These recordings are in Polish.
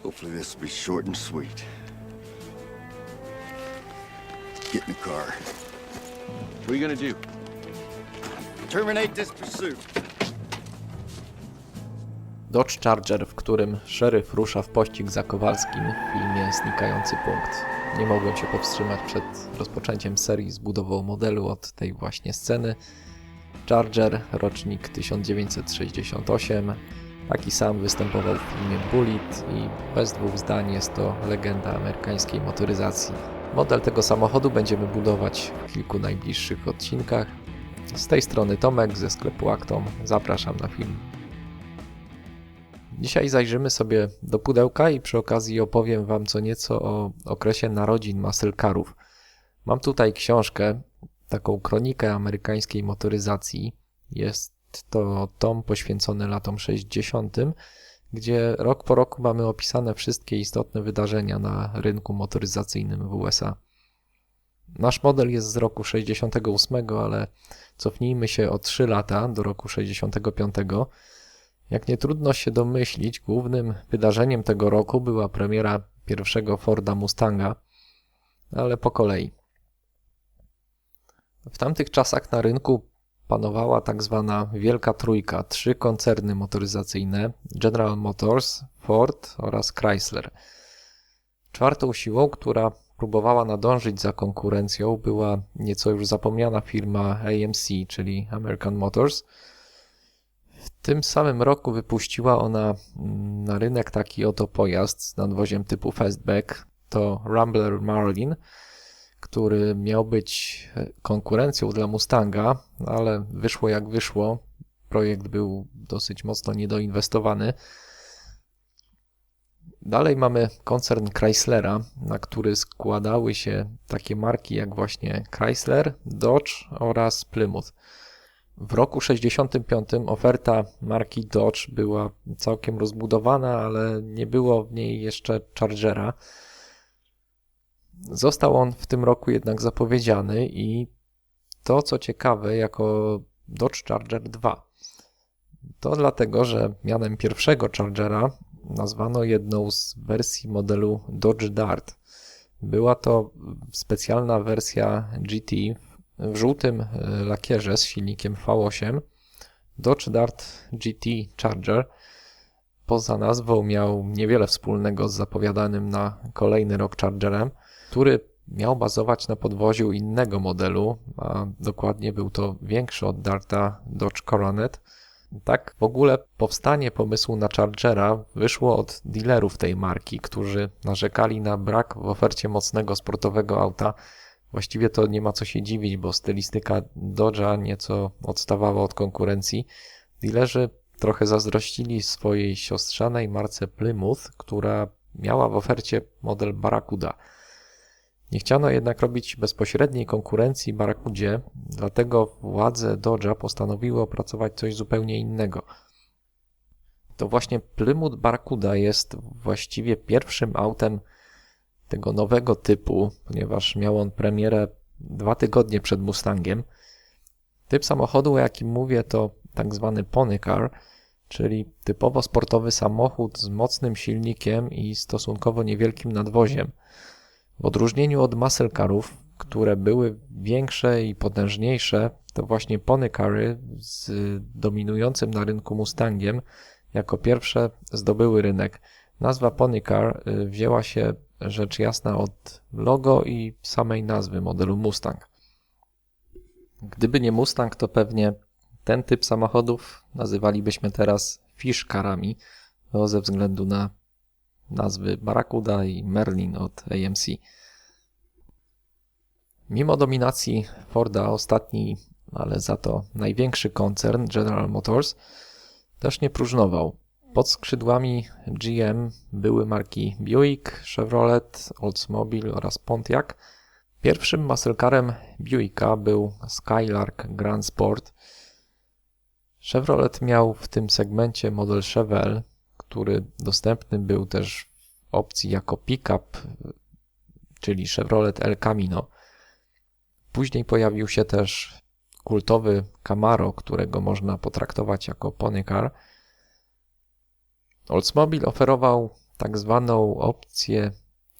Hopefully this will be short and sweet. Get in the car. What are you gonna do? Terminate this pursuit. Dodge Charger, w którym szeryf rusza w pościg za Kowalskim w filmie Znikający punkt. Nie mogłem się powstrzymać przed rozpoczęciem serii z budową modelu od tej właśnie sceny. Charger, rocznik 1968, taki sam występował w filmie Bullitt i bez dwóch zdań jest to legenda amerykańskiej motoryzacji. Model tego samochodu będziemy budować w kilku najbliższych odcinkach. Z tej strony Tomek ze sklepu Actom. Zapraszam na film. Dzisiaj zajrzymy sobie do pudełka i przy okazji opowiem Wam co nieco o okresie narodzin muscle carów. Mam tutaj książkę, taką kronikę amerykańskiej motoryzacji. Jest to tom poświęcony latom 60., gdzie rok po roku mamy opisane wszystkie istotne wydarzenia na rynku motoryzacyjnym w USA. Nasz model jest z roku 68, ale cofnijmy się o 3 lata do roku 65. Jak nie trudno się domyślić, głównym wydarzeniem tego roku była premiera pierwszego Forda Mustanga, ale po kolei. W tamtych czasach na rynku panowała tak zwana Wielka Trójka, 3 koncerny motoryzacyjne: General Motors, Ford oraz Chrysler. Czwartą siłą, która próbowała nadążyć za konkurencją, była nieco już zapomniana firma AMC, czyli American Motors. W tym samym roku wypuściła ona na rynek taki oto pojazd z nadwoziem typu Fastback, to Rambler Marlin, który miał być konkurencją dla Mustanga, ale wyszło jak wyszło. Projekt był dosyć mocno niedoinwestowany. Dalej mamy koncern Chryslera, na który składały się takie marki jak właśnie Chrysler, Dodge oraz Plymouth. W roku 65 oferta marki Dodge była całkiem rozbudowana, ale nie było w niej jeszcze Chargera. Został on w tym roku jednak zapowiedziany i to co ciekawe jako Dodge Charger 2. To dlatego, że mianem pierwszego Chargera nazwano jedną z wersji modelu Dodge Dart. Była to specjalna wersja GT w żółtym lakierze z silnikiem V8. Dodge Dart GT Charger poza nazwą miał niewiele wspólnego z zapowiadanym na kolejny rok Chargerem, który miał bazować na podwoziu innego modelu, a dokładnie był to większy od Darta Dodge Coronet. Tak w ogóle powstanie pomysłu na Chargera wyszło od dealerów tej marki, którzy narzekali na brak w ofercie mocnego sportowego auta. Właściwie to nie ma co się dziwić, bo stylistyka Dodge'a nieco odstawała od konkurencji. Dealerzy trochę zazdrościli swojej siostrzanej marce Plymouth, która miała w ofercie model Barracuda. Nie chciano jednak robić bezpośredniej konkurencji Barracudzie, dlatego władze Dodge'a postanowiły opracować coś zupełnie innego. To właśnie Plymouth Barracuda jest właściwie pierwszym autem tego nowego typu, ponieważ miał on premierę 2 tygodnie przed Mustangiem. Typ samochodu, o jakim mówię, to tak zwany pony car, czyli typowo sportowy samochód z mocnym silnikiem i stosunkowo niewielkim nadwoziem. W odróżnieniu od muscle carów, które były większe i potężniejsze, to właśnie pony cary z dominującym na rynku Mustangiem jako pierwsze zdobyły rynek. Nazwa pony car wzięła się rzecz jasna od logo i samej nazwy modelu Mustang. Gdyby nie Mustang, to pewnie ten typ samochodów nazywalibyśmy teraz fish carami, ze względu na nazwy Barracuda i Merlin od AMC. Mimo dominacji Forda ostatni, ale za to największy koncern General Motors też nie próżnował. Pod skrzydłami GM były marki Buick, Chevrolet, Oldsmobile oraz Pontiac. Pierwszym muscle carem Buicka był Skylark Grand Sport. Chevrolet miał w tym segmencie model Chevelle, który dostępny był też w opcji jako pick-up, czyli Chevrolet El Camino. Później pojawił się też kultowy Camaro, którego można potraktować jako pony car. Oldsmobile oferował tak zwaną opcję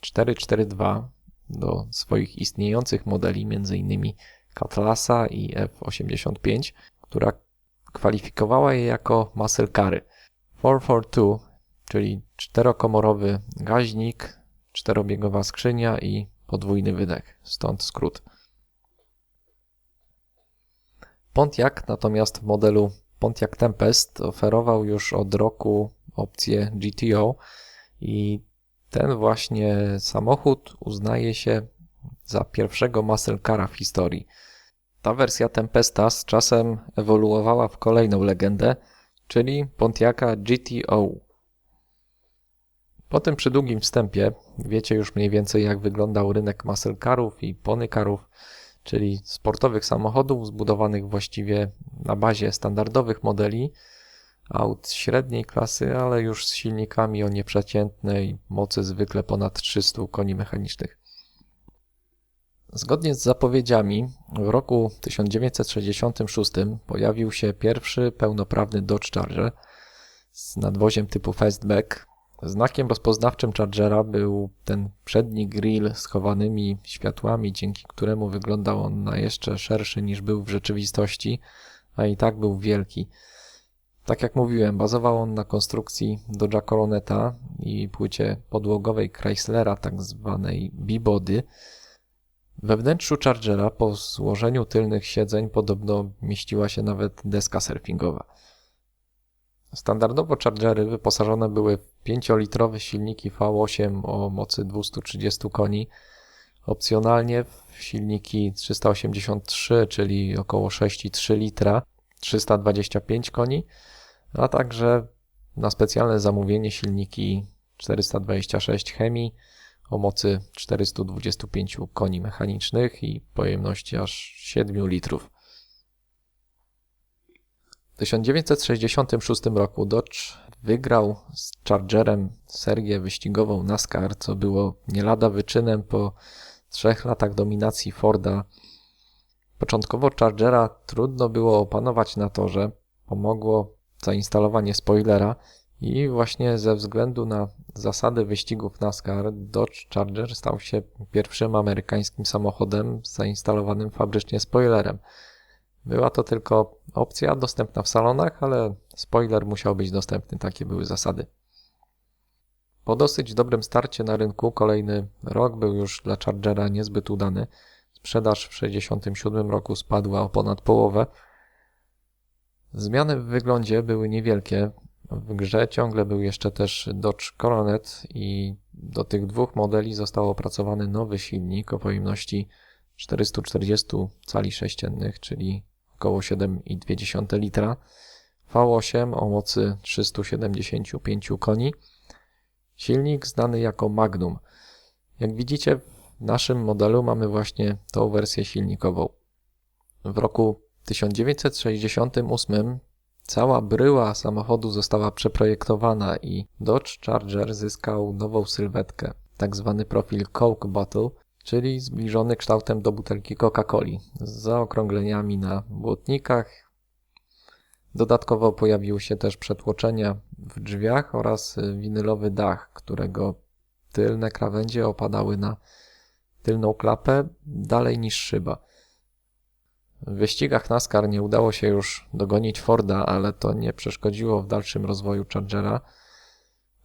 442 do swoich istniejących modeli, m.in. Cutlass'a i F85, która kwalifikowała je jako muscle cary. 442, czyli czterokomorowy gaźnik, czterobiegowa skrzynia i podwójny wydech, stąd skrót. Pontiac natomiast w modelu Pontiac Tempest oferował już od roku opcję GTO i ten właśnie samochód uznaje się za pierwszego muscle cara w historii. Ta wersja Tempesta z czasem ewoluowała w kolejną legendę, czyli Pontiaca GTO. Po tym przydługim wstępie wiecie już mniej więcej, jak wyglądał rynek muscle carów i pony carów, czyli sportowych samochodów zbudowanych właściwie na bazie standardowych modeli, aut średniej klasy, ale już z silnikami o nieprzeciętnej mocy zwykle ponad 300 koni mechanicznych. Zgodnie z zapowiedziami w roku 1966 pojawił się pierwszy pełnoprawny Dodge Charger z nadwoziem typu Fastback. Znakiem rozpoznawczym Chargera był ten przedni grill z chowanymi światłami, dzięki któremu wyglądał on na jeszcze szerszy niż był w rzeczywistości, a i tak był wielki. Tak jak mówiłem, bazował on na konstrukcji Dodge'a Coroneta i płycie podłogowej Chryslera, tak zwanej B-body. We wnętrzu Chargera po złożeniu tylnych siedzeń podobno mieściła się nawet deska surfingowa. Standardowo Chargery wyposażone były w 5-litrowe silniki V8 o mocy 230 koni, opcjonalnie w silniki 383, czyli około 6,3 litra, 325 koni, a także na specjalne zamówienie silniki 426 chemii o mocy 425 koni mechanicznych i pojemności aż 7 litrów. W 1966 roku Dodge wygrał z Chargerem serię wyścigową NASCAR, co było nie lada wyczynem po 3 latach dominacji Forda. Początkowo Chargera trudno było opanować na torze, pomogło zainstalowanie spoilera i właśnie ze względu na zasady wyścigów NASCAR Dodge Charger stał się pierwszym amerykańskim samochodem z zainstalowanym fabrycznie spoilerem. Była to tylko opcja dostępna w salonach, ale spoiler musiał być dostępny, takie były zasady. Po dosyć dobrym starcie na rynku kolejny rok był już dla Chargera niezbyt udany. Sprzedaż w 1967 roku spadła o ponad połowę. Zmiany w wyglądzie były niewielkie. W grze ciągle był jeszcze też Dodge Coronet i do tych dwóch modeli został opracowany nowy silnik o pojemności 440 cali sześciennych, czyli około 7,2 litra, V8 o mocy 375 koni, silnik znany jako Magnum. Jak widzicie, w naszym modelu mamy właśnie tą wersję silnikową. W roku 1968 cała bryła samochodu została przeprojektowana i Dodge Charger zyskał nową sylwetkę, tak zwany profil Coke Bottle, czyli zbliżony kształtem do butelki Coca-Coli, z zaokrągleniami na błotnikach. Dodatkowo pojawiły się też przetłoczenia w drzwiach oraz winylowy dach, którego tylne krawędzie opadały na tylną klapę dalej niż szyba. W wyścigach NASCAR nie udało się już dogonić Forda, ale to nie przeszkodziło w dalszym rozwoju Chargera.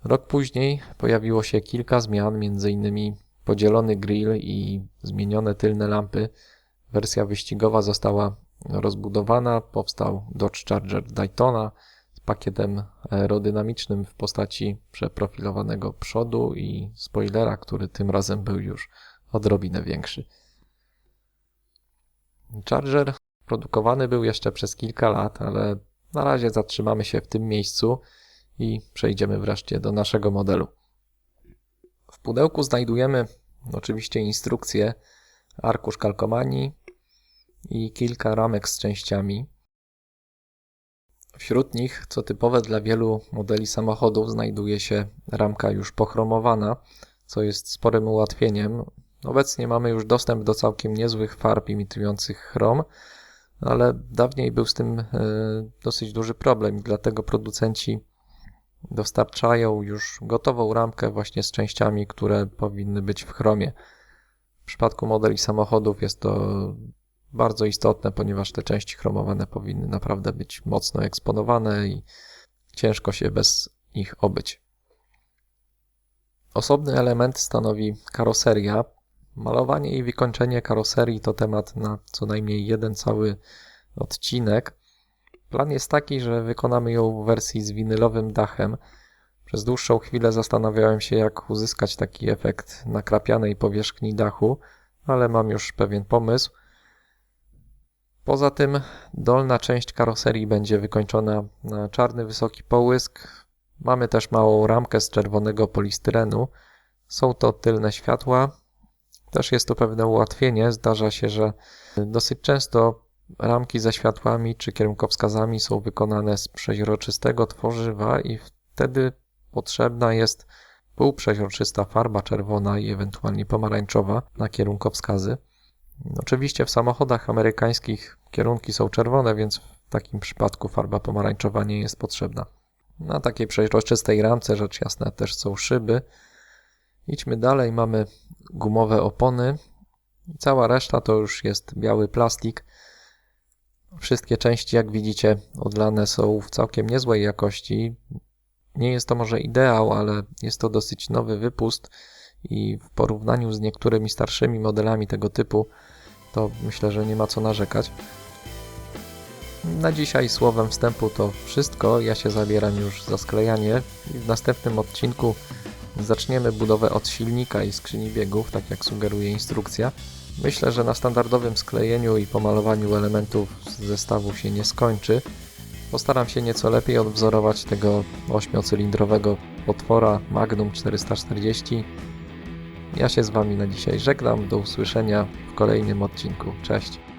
Rok później pojawiło się kilka zmian, m.in. podzielony grill i zmienione tylne lampy. Wersja wyścigowa została rozbudowana, powstał Dodge Charger Daytona z pakietem aerodynamicznym w postaci przeprofilowanego przodu i spoilera, który tym razem był już odrobinę większy. Charger produkowany był jeszcze przez kilka lat, ale na razie zatrzymamy się w tym miejscu i przejdziemy wreszcie do naszego modelu. W pudełku znajdujemy oczywiście instrukcję, arkusz kalkomanii i kilka ramek z częściami. Wśród nich, co typowe dla wielu modeli samochodów, znajduje się ramka już pochromowana, co jest sporym ułatwieniem. Obecnie mamy już dostęp do całkiem niezłych farb imitujących chrom, ale dawniej był z tym dosyć duży problem i dlatego producenci dostarczają już gotową ramkę właśnie z częściami, które powinny być w chromie. W przypadku modeli samochodów jest to bardzo istotne, ponieważ te części chromowane powinny naprawdę być mocno eksponowane i ciężko się bez nich obyć. Osobny element stanowi karoseria. Malowanie i wykończenie karoserii to temat na co najmniej jeden cały odcinek. Plan jest taki, że wykonamy ją w wersji z winylowym dachem. Przez dłuższą chwilę zastanawiałem się, jak uzyskać taki efekt nakrapianej powierzchni dachu, ale mam już pewien pomysł. Poza tym dolna część karoserii będzie wykończona na czarny wysoki połysk. Mamy też małą ramkę z czerwonego polistyrenu. Są to tylne światła. Też jest to pewne ułatwienie. Zdarza się, że dosyć często ramki ze światłami czy kierunkowskazami są wykonane z przeźroczystego tworzywa i wtedy potrzebna jest półprzeźroczysta farba czerwona i ewentualnie pomarańczowa na kierunkowskazy. Oczywiście w samochodach amerykańskich kierunki są czerwone, więc w takim przypadku farba pomarańczowa nie jest potrzebna. Na takiej przeźroczystej ramce rzecz jasna też są szyby. Idźmy dalej, mamy gumowe opony. Cała reszta to już jest biały plastik. Wszystkie części, jak widzicie, odlane są w całkiem niezłej jakości. Nie jest to może ideał, ale jest to dosyć nowy wypust i w porównaniu z niektórymi starszymi modelami tego typu to myślę, że nie ma co narzekać. Na dzisiaj słowem wstępu to wszystko. Ja się zabieram już za sklejanie i w następnym odcinku zaczniemy budowę od silnika i skrzyni biegów, tak jak sugeruje instrukcja. Myślę, że na standardowym sklejeniu i pomalowaniu elementów z zestawu się nie skończy. Postaram się nieco lepiej odwzorować tego 8-cylindrowego potwora Magnum 440. Ja się z Wami na dzisiaj żegnam. Do usłyszenia w kolejnym odcinku. Cześć!